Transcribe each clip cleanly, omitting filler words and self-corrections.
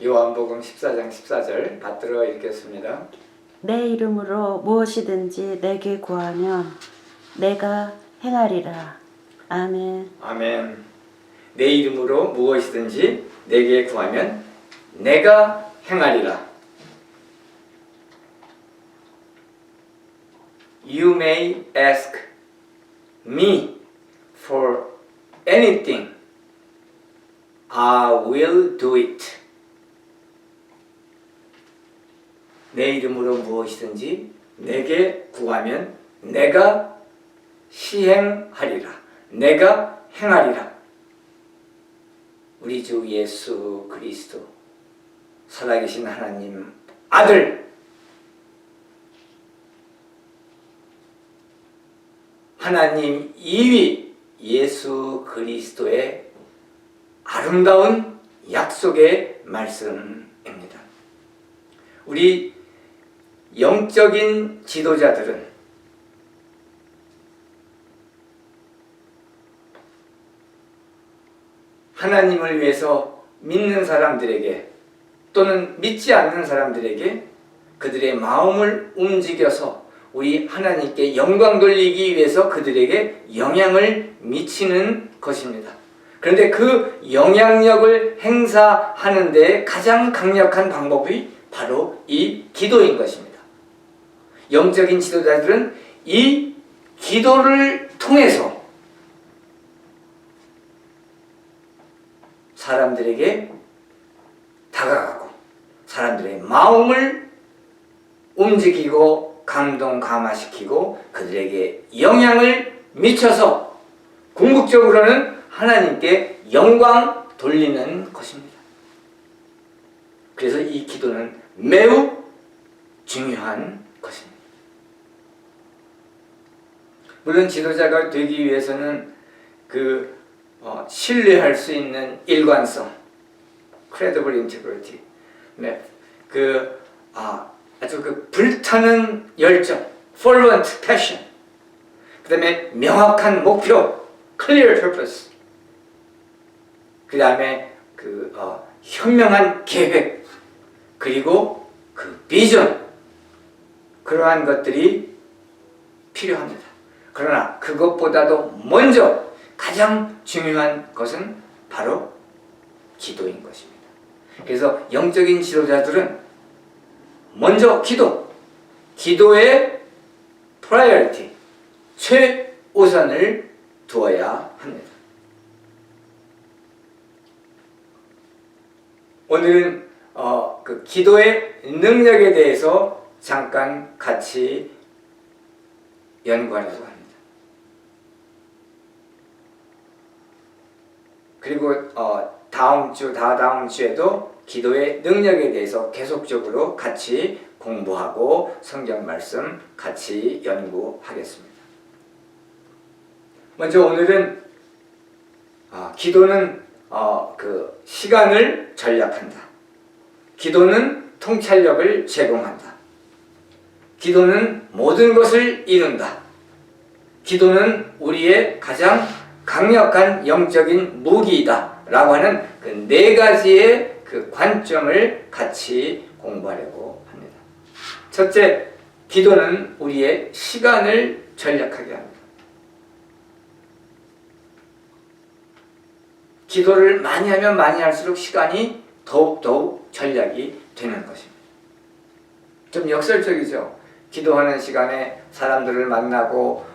요한복음 14장 14절 받들어 읽겠습니다. 내 이름으로 무엇이든지 내게 구하면 내가 행하리라. 아멘. 아멘. 내 이름으로 무엇이든지 내게 구하면 내가 행하리라. You may ask me for anything. I will do it. 내 이름으로 무엇이든지 내게 구하면 내가 시행하리라. 내가 행하리라. 우리 주 예수 그리스도 살아계신 하나님 아들 하나님 2위 예수 그리스도의 아름다운 약속의 말씀입니다. 우리 영적인 지도자들은 하나님을 위해서 믿는 사람들에게 또는 믿지 않는 사람들에게 그들의 마음을 움직여서 우리 하나님께 영광 돌리기 위해서 그들에게 영향을 미치는 것입니다. 그런데 그 영향력을 행사하는 데 가장 강력한 방법이 바로 이 기도인 것입니다. 영적인 지도자들은 이 기도를 통해서 사람들에게 다가가고 사람들의 마음을 움직이고 감동 감화시키고 그들에게 영향을 미쳐서 궁극적으로는 하나님께 영광 돌리는 것입니다. 그래서 이 기도는 매우 중요한 것입니다. 물론 지도자가 되기 위해서는 신뢰할 수 있는 일관성, credible integrity, 아주 불타는 열정, fervent passion, 그 다음에 명확한 목표, clear purpose, 그 다음에 현명한 계획, 그리고 비전, 그러한 것들이 필요합니다. 그러나 그것보다도 먼저 가장 중요한 것은 바로 기도인 것입니다. 그래서 영적인 지도자들은 먼저 기도의 priority, 최우선을 두어야 합니다. 오늘은 기도의 능력에 대해서 잠깐 같이 연구하려고 합니다. 그리고 다음 주에도 기도의 능력에 대해서 계속적으로 같이 공부하고 성경 말씀 같이 연구하겠습니다. 먼저 오늘은 기도는 시간을 전략한다. 기도는 통찰력을 제공한다. 기도는 모든 것을 이룬다. 기도는 우리의 가장 강력한 영적인 무기이다 라고 하는 그 네 가지의 관점을 같이 공부하려고 합니다. 첫째, 기도는 우리의 시간을 전략하게 합니다. 기도를 많이 하면 많이 할수록 시간이 더욱더욱 전략이 되는 것입니다. 좀 역설적이죠. 기도하는 시간에 사람들을 만나고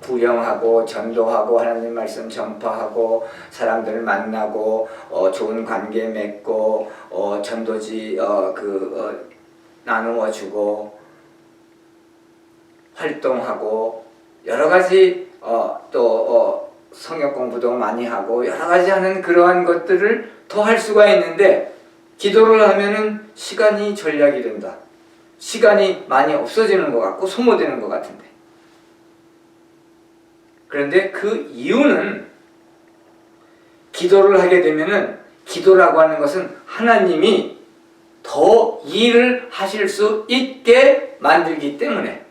구경하고 전도하고 하나님 말씀 전파하고 사람들을 만나고 좋은 관계 맺고 전도지 나누어 주고 활동하고 여러 가지 또 성역 공부도 많이 하고 여러 가지 하는 그러한 것들을 더 할 수가 있는데 기도를 하면은 시간이 전략이 된다. 시간이 많이 없어지는 것 같고 소모되는 것 같은데. 그런데 그 이유는 기도를 하게 되면은 기도라고 하는 것은 하나님이 더 일을 하실 수 있게 만들기 때문에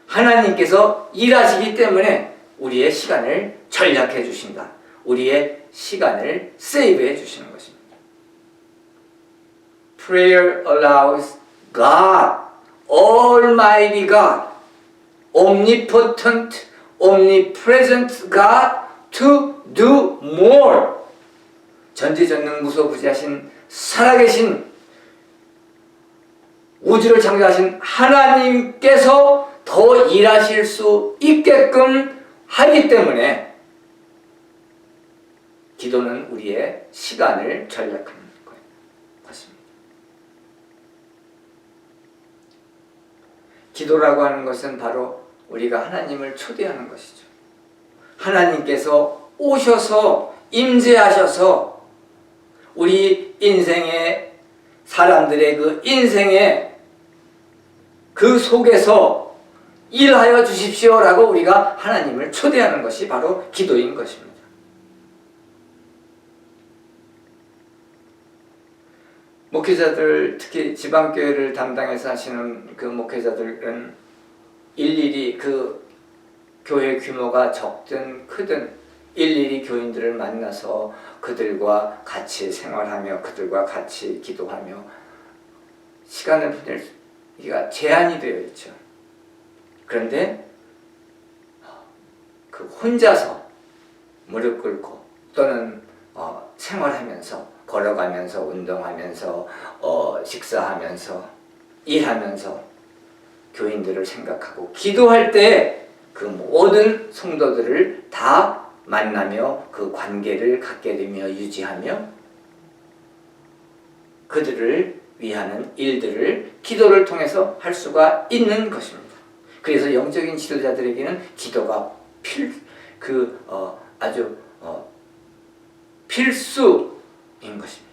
하나님께서 일하시기 때문에 우리의 시간을 전략해 주신다. 우리의 시간을 세이브해 주시는 것입니다. Prayer allows God, Almighty God, Omnipotent, Omnipresent God to do more. 전지전능 무소부지하신 살아계신 우주를 창조하신 하나님께서 더 일하실 수 있게끔 하기 때문에 기도는 우리의 시간을 절약하는 것입니다. 기도라고 하는 것은 바로 우리가 하나님을 초대하는 것이죠. 하나님께서 오셔서 임재하셔서 우리 인생의 사람들의 그 인생의 그 속에서 일하여 주십시오라고 우리가 하나님을 초대하는 것이 바로 기도인 것입니다. 목회자들, 특히 지방교회를 담당해서 하시는 그 목회자들은 일일이 그 교회 규모가 적든 크든 일일이 교인들을 만나서 그들과 같이 생활하며 그들과 같이 기도하며 시간을 보낼 수가 제한이 되어 있죠. 그런데 그 혼자서 무릎 꿇고 또는 생활하면서 걸어가면서 운동하면서 식사하면서 일하면서 교인들을 생각하고 기도할 때 그 모든 성도들을 다 만나며 그 관계를 갖게 되며 유지하며 그들을 위하는 일들을 기도를 통해서 할 수가 있는 것입니다. 그래서 영적인 지도자들에게는 기도가 아주 필수인 것입니다.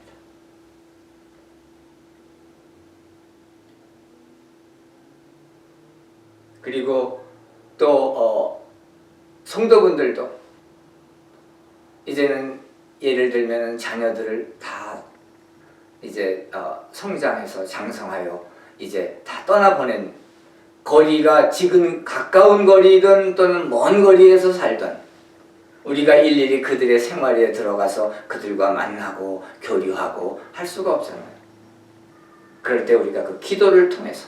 그리고 또 성도분들도 이제는 예를 들면 자녀들을 다 이제 성장해서 장성하여 이제 다 떠나보낸 거리가 지금 가까운 거리든 또는 먼 거리에서 살던 우리가 일일이 그들의 생활에 들어가서 그들과 만나고 교류하고 할 수가 없잖아요. 그럴 때 우리가 그 기도를 통해서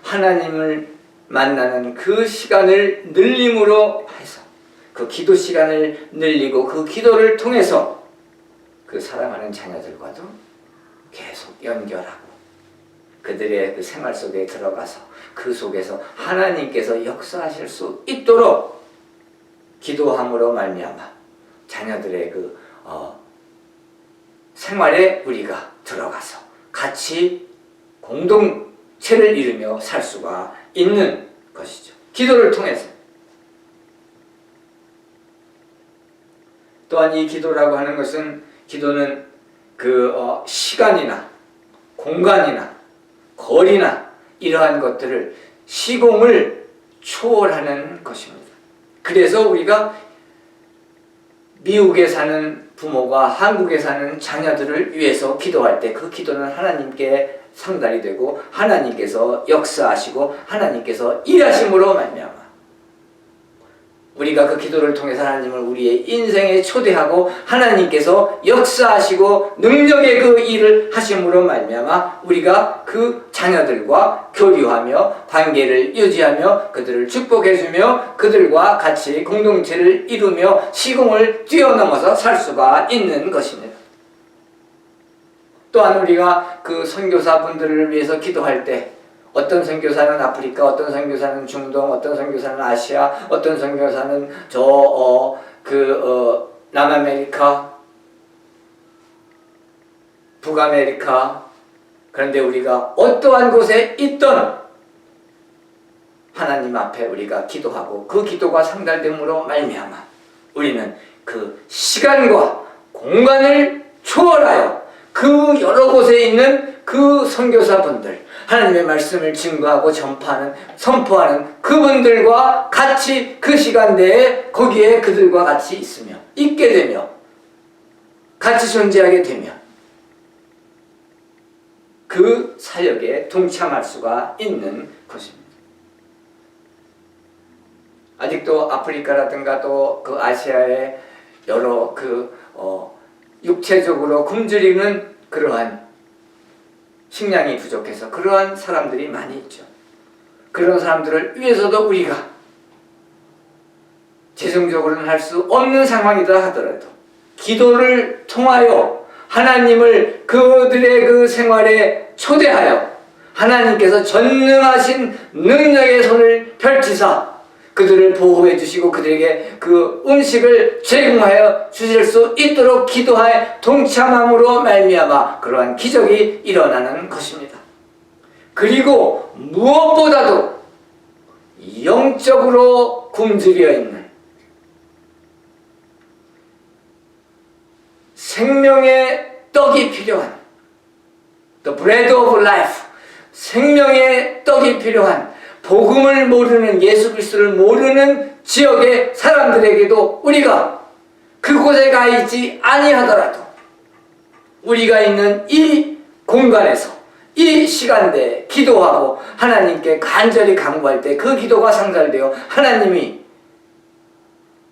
하나님을 만나는 그 시간을 늘림으로 해서 그 기도 시간을 늘리고 그 기도를 통해서 그 사랑하는 자녀들과도 계속 연결하고 그들의 그 생활 속에 들어가서 그 속에서 하나님께서 역사하실 수 있도록 기도함으로 말미암아 자녀들의 그 생활에 우리가 들어가서 같이 공동체를 이루며 살 수가 있는 것이죠. 기도를 통해서. 또한 이 기도라고 하는 것은 기도는 그 시간이나 공간이나 거리나 이러한 것들을 시공을 초월하는 것입니다. 그래서 우리가 미국에 사는 부모가 한국에 사는 자녀들을 위해서 기도할 때 그 기도는 하나님께 상달이 되고 하나님께서 역사하시고 하나님께서 일하심으로 말미암아 우리가 그 기도를 통해서 하나님을 우리의 인생에 초대하고 하나님께서 역사하시고 능력의 그 일을 하심으로 말미암아 우리가 그 자녀들과 교류하며 관계를 유지하며 그들을 축복해주며 그들과 같이 공동체를 이루며 시공을 뛰어넘어서 살 수가 있는 것입니다. 또한 우리가 그 선교사분들을 위해서 기도할 때 어떤 선교사는 아프리카, 어떤 선교사는 중동, 어떤 선교사는 아시아, 어떤 선교사는 남아메리카, 북아메리카. 그런데 우리가 어떠한 곳에 있던 하나님 앞에 우리가 기도하고 그 기도가 상달됨으로 말미암아 우리는 그 시간과 공간을 초월하여 그 여러 곳에 있는 그 선교사분들, 하나님의 말씀을 증거하고 전파하는, 선포하는 그분들과 같이 그 시간대에 거기에 그들과 같이 있게 되며 같이 존재하게 되며 그 사역에 동참할 수가 있는 것입니다. 아직도 아프리카라든가 또 그 아시아의 여러 육체적으로 굶주리는 그러한 식량이 부족해서 그러한 사람들이 많이 있죠. 그런 사람들을 위해서도 우리가 재정적으로는 할 수 없는 상황이다 하더라도 기도를 통하여 하나님을 그들의 그 생활에 초대하여 하나님께서 전능하신 능력의 손을 펼치사 그들을 보호해 주시고 그들에게 그 음식을 제공하여 주실 수 있도록 기도하여 동참함으로 말미암아 그러한 기적이 일어나는 것입니다. 그리고 무엇보다도 영적으로 굶주려 있는 생명의 떡이 필요한 The bread of life 생명의 떡이 필요한 복음을 모르는 예수 그리스도를 모르는 지역의 사람들에게도 우리가 그곳에 가 있지 아니하더라도 우리가 있는 이 공간에서 이 시간대에 기도하고 하나님께 간절히 간구할 때 그 기도가 상달되어 하나님이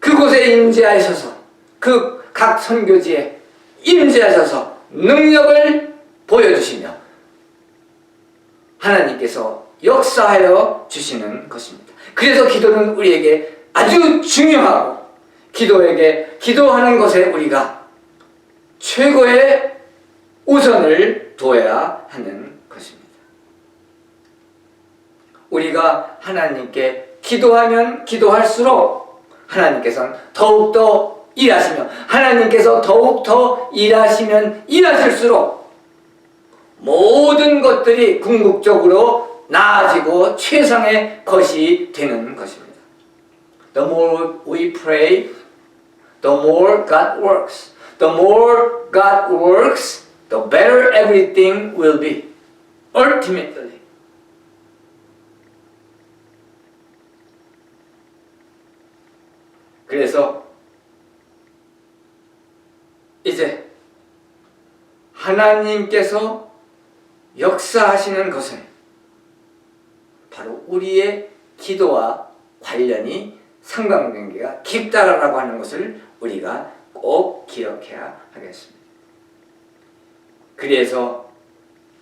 그곳에 임재하셔서 그 각 선교지에 임재하셔서 능력을 보여주시며 하나님께서 역사하여 주시는 것입니다. 그래서 기도는 우리에게 아주 중요하고 기도하는 것에 우리가 최고의 우선을 둬야 하는 것입니다. 우리가 하나님께 기도하면 기도할수록 하나님께서는 더욱더 일하시며 하나님께서 더욱더 일하시면 일하실수록 모든 것들이 궁극적으로 나아지고 최상의 것이 되는 것입니다. The more we pray, the more God works. The more God works, the better everything will be. Ultimately. 그래서 이제 하나님께서 역사하시는 것은 바로 우리의 기도와 관련이 상관관계가 깊다라고 하는 것을 우리가 꼭 기억해야 하겠습니다. 그래서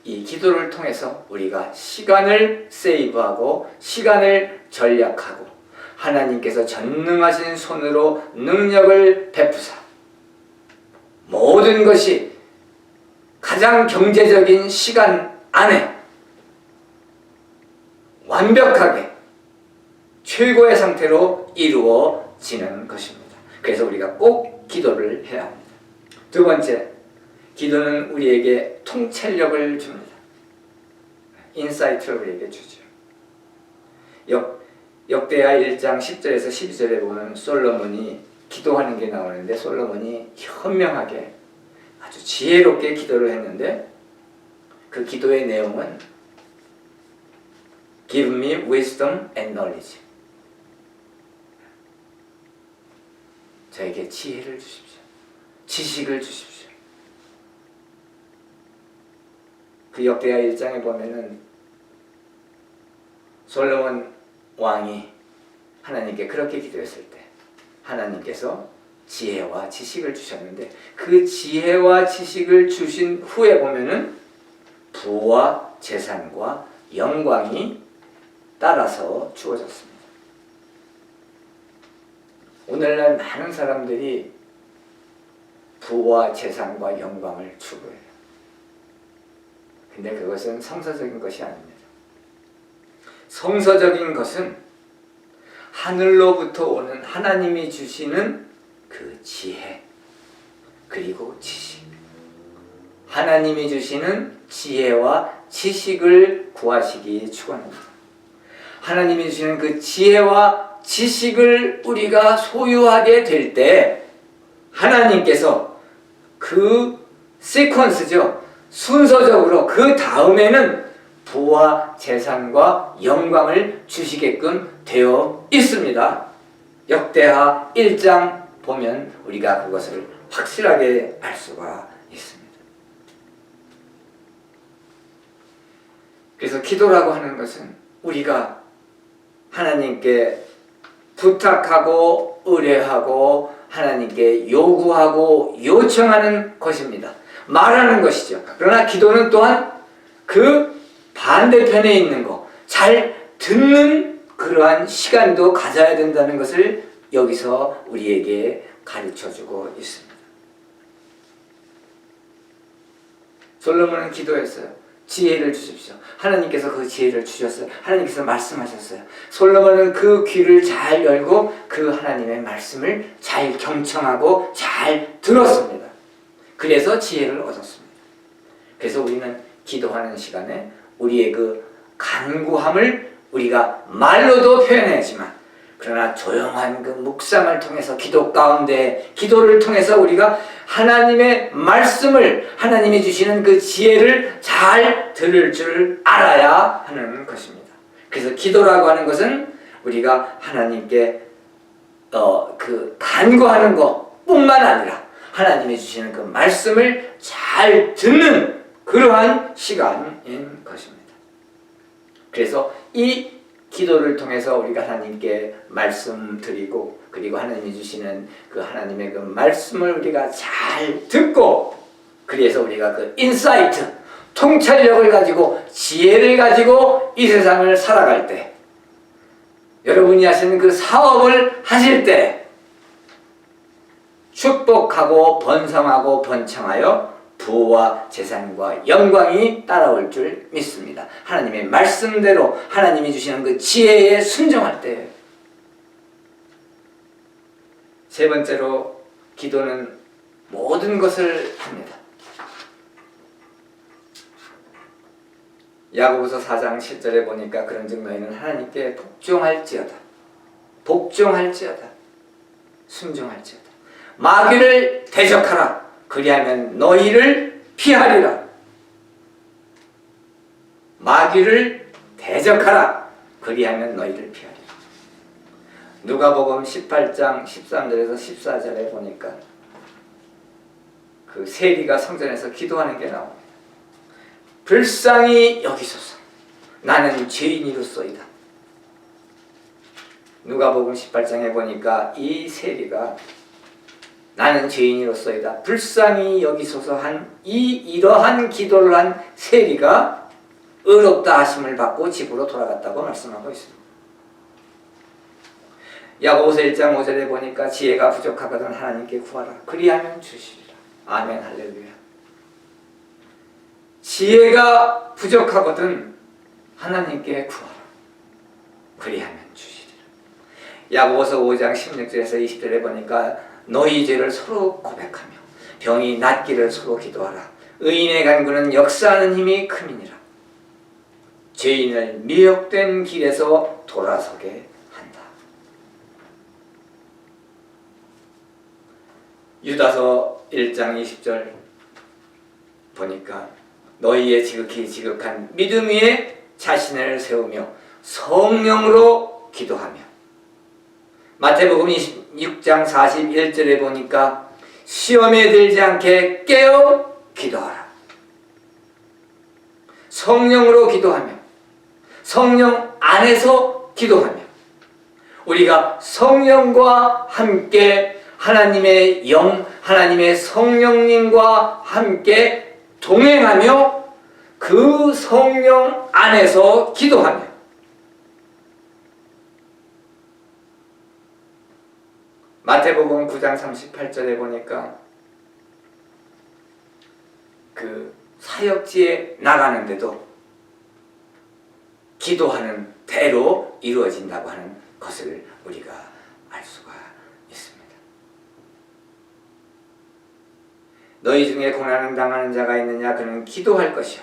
이 기도를 통해서 우리가 시간을 세이브하고 시간을 절약하고 하나님께서 전능하신 손으로 능력을 베푸사 모든 것이 가장 경제적인 시간 안에 완벽하게 최고의 상태로 이루어지는 것입니다. 그래서 우리가 꼭 기도를 해야 합니다. 두 번째, 기도는 우리에게 통찰력을 줍니다. 인사이트를 우리에게 주죠. 역대하 1장 10절에서 12절에 보면 솔로몬이 기도하는 게 나오는데 솔로몬이 현명하게 아주 지혜롭게 기도를 했는데 그 기도의 내용은 Give me wisdom and knowledge. 저에게 지혜를 주십시오. 지식을 주십시오. 그 역대하 1장에 보면은 솔로몬 왕이 하나님께 그렇게 기도했을 때 하나님께서 지혜와 지식을 주셨는데 그 지혜와 지식을 주신 후에 보면은 부와 재산과 영광이 따라서 주어졌습니다. 오늘날 많은 사람들이 부와 재산과 영광을 추구해요. 근데 그것은 성서적인 것이 아닙니다. 성서적인 것은 하늘로부터 오는 하나님이 주시는 그 지혜 그리고 지식, 하나님이 주시는 지혜와 지식을 구하시기 축원합니다. 하나님이 주시는 그 지혜와 지식을 우리가 소유하게 될 때 하나님께서 그 시퀀스죠. 순서적으로 그 다음에는 부와 재산과 영광을 주시게끔 되어 있습니다. 역대하 1장 보면 우리가 그것을 확실하게 알 수가 있습니다. 그래서 기도라고 하는 것은 우리가 하나님께 부탁하고 의뢰하고 하나님께 요구하고 요청하는 것입니다. 말하는 것이죠. 그러나 기도는 또한 그 반대편에 있는 거, 잘 듣는 그러한 시간도 가져야 된다는 것을 여기서 우리에게 가르쳐주고 있습니다. 솔로몬은 기도했어요. 지혜를 주십시오. 하나님께서 그 지혜를 주셨어요. 하나님께서 말씀하셨어요. 솔로몬은 그 귀를 잘 열고 그 하나님의 말씀을 잘 경청하고 잘 들었습니다. 그래서 지혜를 얻었습니다. 그래서 우리는 기도하는 시간에 우리의 그 간구함을 우리가 말로도 표현하지만 그러나 조용한 그 묵상을 통해서 기도 가운데 기도를 통해서 우리가 하나님의 말씀을 하나님이 주시는 그 지혜를 잘 들을 줄 알아야 하는 것입니다. 그래서 기도라고 하는 것은 우리가 하나님께 그 간구하는 것뿐만 아니라 하나님이 주시는 그 말씀을 잘 듣는 그러한 시간인 것입니다. 그래서 이 기도를 통해서 우리가 하나님께 말씀드리고 그리고 하나님이 주시는 그 하나님의 그 말씀을 우리가 잘 듣고 그래서 우리가 그 인사이트, 통찰력을 가지고 지혜를 가지고 이 세상을 살아갈 때 여러분이 하시는 그 사업을 하실 때 축복하고 번성하고 번창하여 부와 재산과 영광이 따라올 줄 믿습니다. 하나님의 말씀대로 하나님이 주시는 그 지혜에 순종할 때. 세 번째로 기도는 모든 것을 합니다. 야고보서 4장 7절에 보니까 그런즉 너희는 하나님께 복종할지어다. 복종할지어다. 순종할지어다. 마귀를 대적하라. 그리하면 너희를 피하리라. 마귀를 대적하라. 그리하면 너희를 피하리라. 누가복음 18장 13절에서 14절에 보니까 그 세리가 성전에서 기도하는 게 나옵니다. 불쌍히 여기소서. 나는 죄인이로소이다. 누가복음 18장에 보니까 이 세리가 나는 죄인이로소이다. 불쌍히 여기소서 한 이러한 기도를 한 세리가 의롭다 하심을 받고 집으로 돌아갔다고 말씀하고 있습니다. 야고보서 1장 5절에 보니까 지혜가 부족하거든 하나님께 구하라. 그리하면 주시리라. 아멘 할렐루야. 지혜가 부족하거든 하나님께 구하라. 그리하면 주시리라. 야고보서 5장 16절에서 20절에 보니까 너희 죄를 서로 고백하며 병이 낫기를 서로 기도하라. 의인의 간구는 역사하는 힘이 큼이니라. 죄인을 미혹된 길에서 돌아서게 한다. 유다서 1장 20절 보니까 너희의 지극히 지극한 믿음 위에 자신을 세우며 성령으로 기도하며 마태복음 26장 41절에 보니까 시험에 들지 않게 깨어 기도하라. 성령으로 기도하며 성령 안에서 기도하며 우리가 성령과 함께 하나님의 영, 하나님의 성령님과 함께 동행하며 그 성령 안에서 기도하며 마태복음 9장 38절에 보니까 그 사역지에 나가는데도 기도하는 대로 이루어진다고 하는 것을 우리가 알 수가 있습니다. 너희 중에 고난을 당하는 자가 있느냐 그는 기도할 것이요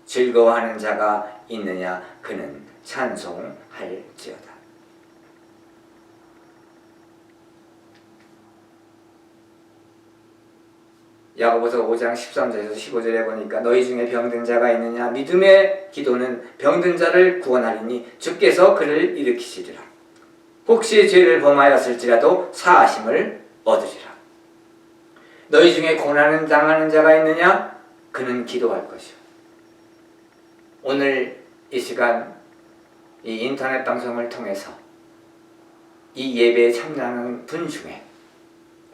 즐거워하는 자가 있느냐 그는 찬송할지어다. 야고보서 5장 13절에서 15절에 보니까 너희 중에 병든 자가 있느냐 믿음의 기도는 병든 자를 구원하리니 주께서 그를 일으키시리라. 혹시 죄를 범하였을지라도 사하심을 얻으리라. 너희 중에 고난을 당하는 자가 있느냐 그는 기도할 것이요. 오늘 이 시간 이 인터넷 방송을 통해서 이 예배에 참여하는 분 중에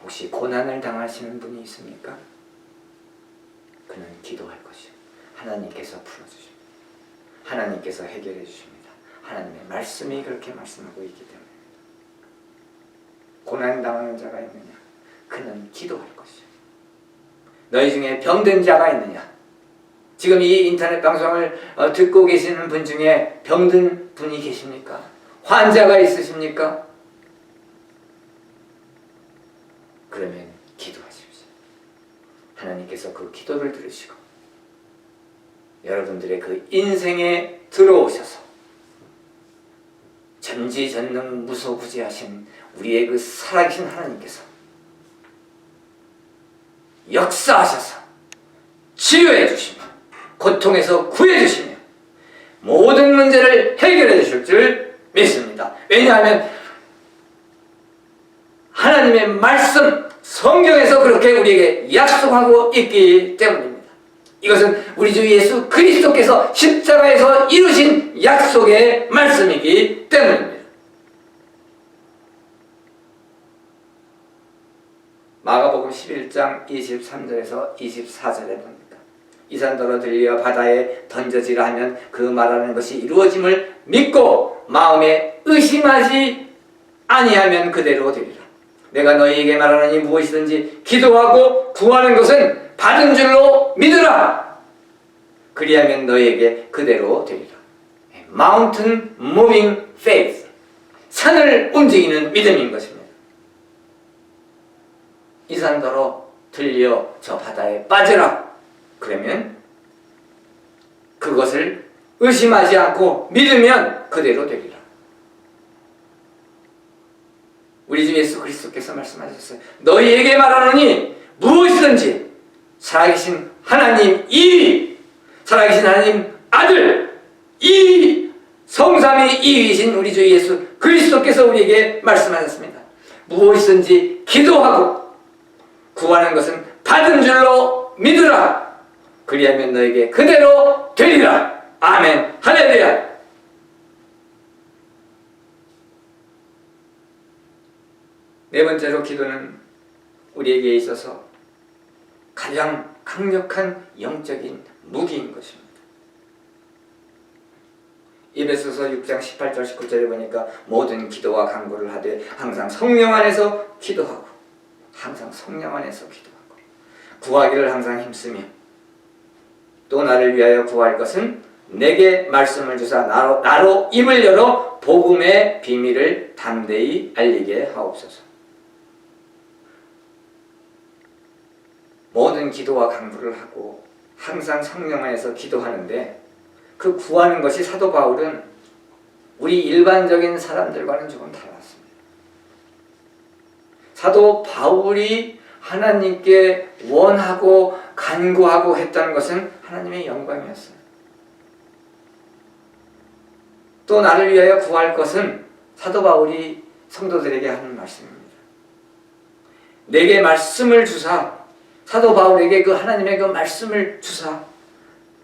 혹시 고난을 당하시는 분이 있습니까? 그는 기도할 것이요. 하나님께서 풀어주십니다. 하나님께서 해결해 주십니다. 하나님의 말씀이 그렇게 말씀하고 있기 때문입니다. 고난 당하는 자가 있느냐? 그는 기도할 것이요. 너희 중에 병든 자가 있느냐? 지금 이 인터넷 방송을 듣고 계시는 분 중에 병든 분이 계십니까? 환자가 있으십니까? 그러면 기도하십시오. 하나님께서 그 기도를 들으시고 여러분들의 그 인생에 들어오셔서 전지전능 무소부지하신 우리의 그 살아계신 하나님께서 역사하셔서 치료해 주시며 고통에서 구해 주시며 모든 문제를 해결해 주실 줄 믿습니다. 왜냐하면 하나님의 말씀 성경에서 그렇게 우리에게 약속하고 있기 때문입니다. 이것은 우리 주 예수 그리스도께서 십자가에서 이루신 약속의 말씀이기 때문입니다. 마가복음 11장 23절에서 24절에 보니까 이 산더러 들려 바다에 던져지라 하면 그 말하는 것이 이루어짐을 믿고 마음에 의심하지 아니하면 그대로 되리라. 내가 너희에게 말하노니 무엇이든지 기도하고 구하는 것은 받은 줄로 믿으라. 그리하면 너희에게 그대로 되리라. Mountain moving faith. 산을 움직이는 믿음인 것입니다. 이 산더러 들려 저 바다에 빠져라. 그러면 그것을 의심하지 않고 믿으면 그대로 되리라. 우리 주 예수 그리스도께서 말씀하셨어요. 너희에게 말하노니 무엇이든지 살아계신 하나님 이 살아계신 하나님 아들 이 성삼위 이위신 우리 주 예수 그리스도께서 우리에게 말씀하셨습니다. 무엇이든지 기도하고 구하는 것은 받은 줄로 믿으라. 그리하면 너에게 그대로 되리라. 아멘. 할렐루야. 네 번째로 기도는 우리에게 있어서 가장 강력한 영적인 무기인 것입니다. 에베소서 6장 18절 19절에 보니까 모든 기도와 간구를 하되 항상 성령 안에서 기도하고 항상 성령 안에서 기도하고 구하기를 항상 힘쓰며 또 나를 위하여 구할 것은 내게 말씀을 주사 나로 입을 열어 복음의 비밀을 담대히 알리게 하옵소서. 모든 기도와 간구를 하고 항상 성령 안에서 기도하는데 그 구하는 것이 사도 바울은 우리 일반적인 사람들과는 조금 달랐습니다. 사도 바울이 하나님께 원하고 간구하고 했던 것은 하나님의 영광이었어요. 또 나를 위하여 구할 것은 사도 바울이 성도들에게 하는 말씀입니다. 내게 말씀을 주사 사도 바울에게 그 하나님의 그 말씀을 주사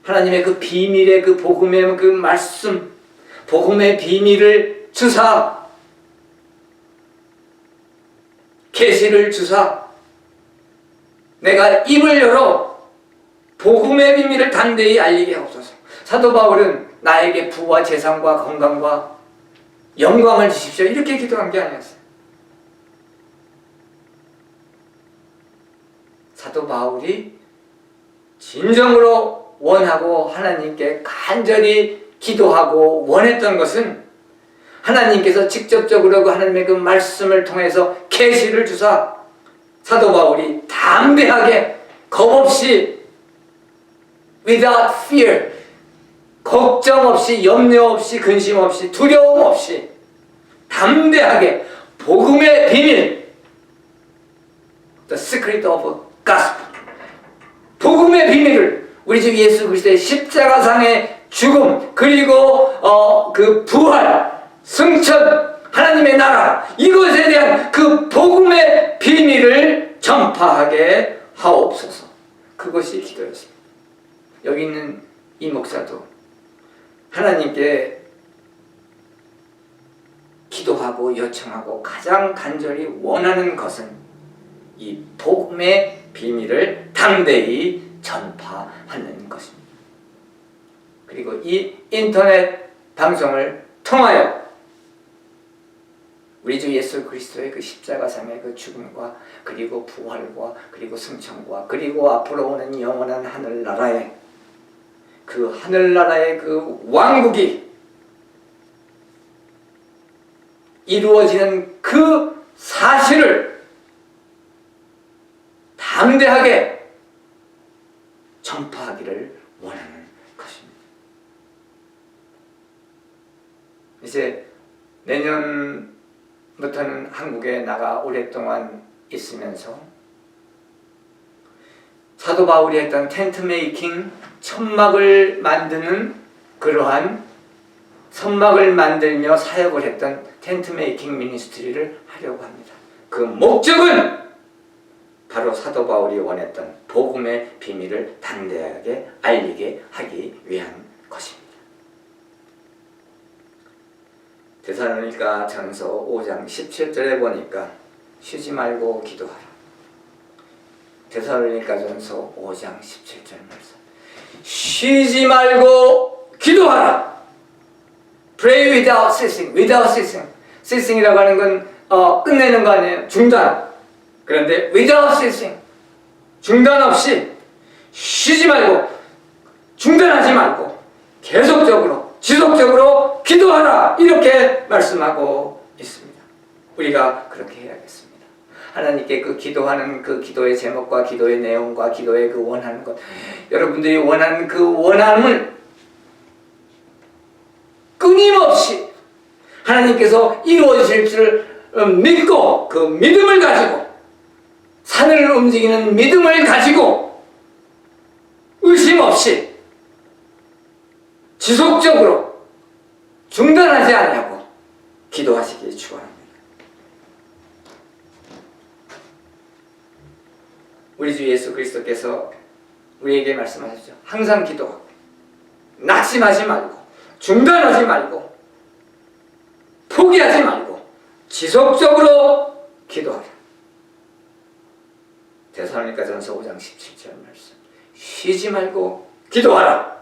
하나님의 그 비밀의 그 복음의 그 말씀 복음의 비밀을 주사 계시를 주사 내가 입을 열어 복음의 비밀을 담대히 알리게 하옵소서. 사도 바울은 나에게 부와 재산과 건강과 영광을 주십시오 이렇게 기도한 게 아니었어요. 사도 바울이 진정으로 원하고 하나님께 간절히 기도하고 원했던 것은 하나님께서 직접적으로 그 하나님의 그 말씀을 통해서 계시를 주사 사도 바울이 담대하게 겁없이 without fear 걱정 없이 염려 없이 근심 없이 두려움 없이 담대하게 복음의 비밀 The secret of gospel 복음의 비밀을 우리 주 예수 그리스도의 십자가상의 죽음 그리고 그 부활 승천 하나님의 나라 이것에 대한 그 복음의 비밀을 전파하게 하옵소서. 그것이 기도였습니다. 여기 있는 이 목사도 하나님께 기도하고 요청하고 가장 간절히 원하는 것은 이 복음의 비밀을 담대히 전파하는 것입니다. 그리고 이 인터넷 방송을 통하여 우리 주 예수 그리스도의 그 십자가상의 그 죽음과 그리고 부활과 그리고 승천과 그리고 앞으로 오는 영원한 하늘나라의 그 하늘나라의 그 왕국이 이루어지는 그 사실을 담대하게 전파하기를 원하는 것입니다. 이제 내년부터는 한국에 나가 오랫동안 있으면서 사도 바울이 했던 텐트 메이킹, 천막을 만드는 그러한 천막을 만들며 사역을 했던 텐트 메이킹 미니스트리를 하려고 합니다. 그 목적은 바로 사도 바울이 원했던 복음의 비밀을 담대하게 알리게 하기 위한 것입니다. 데살로니가 전서 5장 17절에 보니까 쉬지 말고 기도하라. 데살로니가 전서 5장 17절 말씀. 쉬지 말고 기도하라. Pray without ceasing. without ceasing. ceasing이라고 하는 건 끝내는 거 아니에요. 중단. 그런데 without ceasing. 중단 없이 쉬지 말고 중단하지 말고 계속적으로 지속적으로 기도하라. 이렇게 말씀하고 있습니다. 우리가 그렇게 해야겠습니다. 하나님께 그 기도하는 그 기도의 제목과 기도의 내용과 기도의 그 원하는 것, 여러분들이 원하는 그 원함을 끊임없이 하나님께서 이루어질 줄 믿고 그 믿음을 가지고 산을 움직이는 믿음을 가지고 의심 없이 지속적으로 중단하지 않냐고 기도하시기 축원합니다. 우리 주 예수 그리스도께서 우리에게 말씀하셨죠. 항상 기도하고 낙심하지 말고 중단하지 말고 포기하지 말고 지속적으로 기도하라. 데살로니가 전서 5장 17절 말씀. 쉬지 말고 기도하라.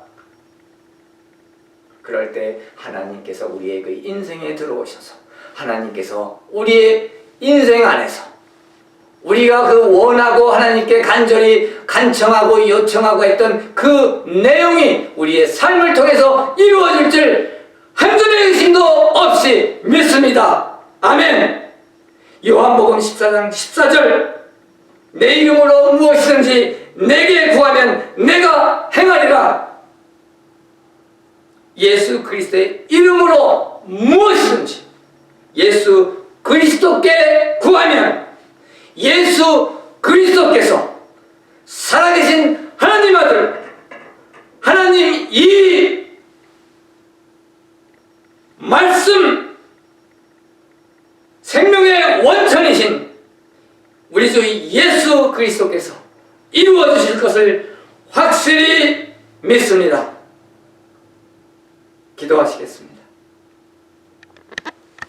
그럴 때 하나님께서 우리의 그 인생에 들어오셔서 하나님께서 우리의 인생 안에서 우리가 그 원하고 하나님께 간절히 간청하고 요청하고 했던 그 내용이 우리의 삶을 통해서 이루어질 줄 한줌의 의심도 없이 믿습니다. 아멘. 요한복음 14장 14절. 내 이름으로 무엇이든지 내게 구하면 내가 행하리라. 예수 그리스도의 이름으로 무엇이든지 예수 그리스도께 구하면 예수 그리스도께서 살아계신 하나님 아들, 하나님 이 말씀 생명의 원천이신 우리 주 예수 그리스도께서 이루어 주실 것을 확실히 믿습니다. 기도하시겠습니다.